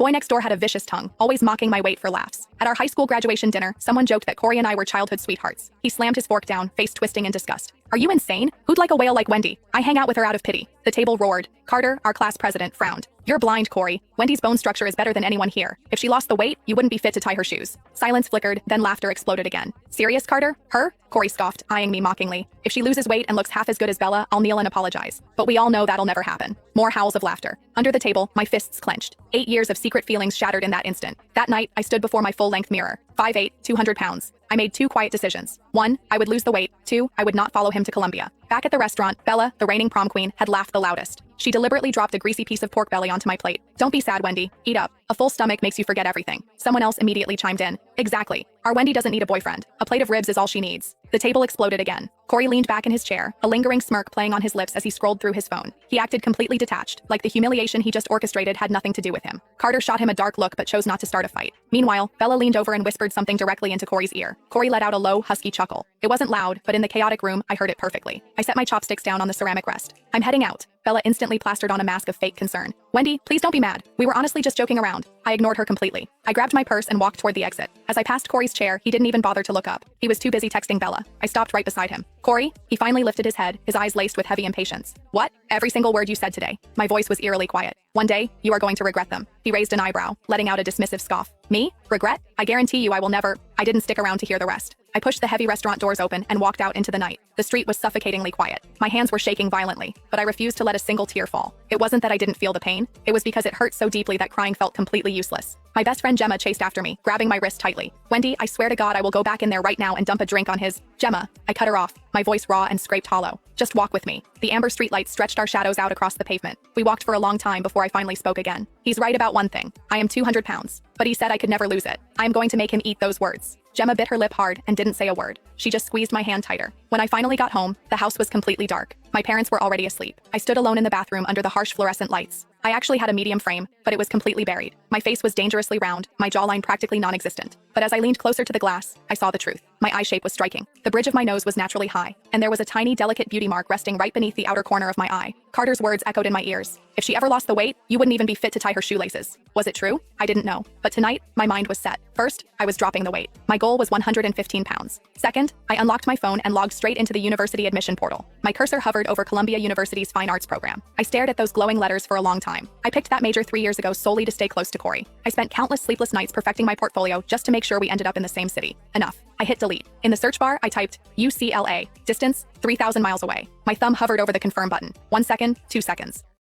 Boy next door had a vicious tongue, always mocking my weight for laughs. At our high school graduation dinner, someone joked that Corey and I were childhood sweethearts. He slammed his fork down, face twisting in disgust. Are you insane? Who'd like a whale like Wendy? I hang out with her out of pity. The table roared. Carter, our class president, frowned. You're blind, Corey. Wendy's bone structure is better than anyone here. If she lost the weight, you wouldn't be fit to tie her shoes. Silence flickered, then laughter exploded again. Serious, Carter? Her? Corey scoffed, eyeing me mockingly. If she loses weight and looks half as good as Bella, I'll kneel and apologize. But we all know that'll never happen. More howls of laughter. Under the table, my fists clenched. 8 years of secret feelings shattered in that instant. That night, I stood before my full-length mirror. 5'8", 200 pounds. I made 2 quiet decisions. 1, I would lose the weight. 2, I would not follow him to Colombia. Back at the restaurant, Bella, the reigning prom queen, had laughed the loudest. She deliberately dropped a greasy piece of pork belly onto my plate. Don't be sad, Wendy. Eat up. A full stomach makes you forget everything. Someone else immediately chimed in. Exactly. Our Wendy doesn't need a boyfriend. A plate of ribs is all she needs. The table exploded again. Corey leaned back in his chair, a lingering smirk playing on his lips as he scrolled through his phone. He acted completely detached, like the humiliation he just orchestrated had nothing to do with him. Carter shot him a dark look but chose not to start a fight. Meanwhile, Bella leaned over and whispered something directly into Corey's ear. Corey let out a low, husky chuckle. It wasn't loud, but in the chaotic room, I heard it perfectly. I set my chopsticks down on the ceramic rest. I'm heading out. Bella instantly plastered on a mask of fake concern. Wendy, please don't be mad. We were honestly just joking around. I ignored her completely. I grabbed my purse and walked toward the exit. As I passed Corey's chair, he didn't even bother to look up. He was too busy texting Bella. I stopped right beside him. Corey? He finally lifted his head, his eyes laced with heavy impatience. What? Every single word you said today. My voice was eerily quiet. One day, you are going to regret them. He raised an eyebrow, letting out a dismissive scoff. Me? Regret? I guarantee you I will never. I didn't stick around to hear the rest. I pushed the heavy restaurant doors open and walked out into the night. The street was suffocatingly quiet. My hands were shaking violently, but I refused to let a single tear fall. It wasn't that I didn't feel the pain. It was because it hurt so deeply that crying felt completely useless. My best friend Gemma chased after me, grabbing my wrist tightly. Wendy, I swear to God I will go back in there right now and dump a drink on his. Gemma. I cut her off, my voice raw and scraped hollow. Just walk with me. The amber streetlights stretched our shadows out across the pavement. We walked for a long time before I finally spoke again. He's right about one thing. I am 200 pounds. But he said I could never lose it. I am going to make him eat those words. Gemma bit her lip hard and didn't say a word. She just squeezed my hand tighter. When I finally got home, the house was completely dark. My parents were already asleep. I stood alone in the bathroom under the harsh fluorescent lights. I actually had a medium frame, but it was completely buried. My face was dangerously round, my jawline practically non-existent. But as I leaned closer to the glass, I saw the truth. My eye shape was striking. The bridge of my nose was naturally high, and there was a tiny, delicate beauty mark resting right beneath the outer corner of my eye. Carter's words echoed in my ears. If she ever lost the weight, you wouldn't even be fit to tie her shoelaces. Was it true? I didn't know. But tonight, my mind was set. First, I was dropping the weight. My goal was 115 pounds. Second, I unlocked my phone and logged straight into the university admission portal. My cursor hovered over Columbia University's Fine Arts program. I stared at those glowing letters for a long time. I picked that major 3 years ago solely to stay close to Corey. I spent countless sleepless nights perfecting my portfolio just to make sure we ended up in the same city. Enough. I hit delete. In the search bar, I typed UCLA. Distance, 3,000 miles away. My thumb hovered over the confirm button. 1 second, 2 seconds.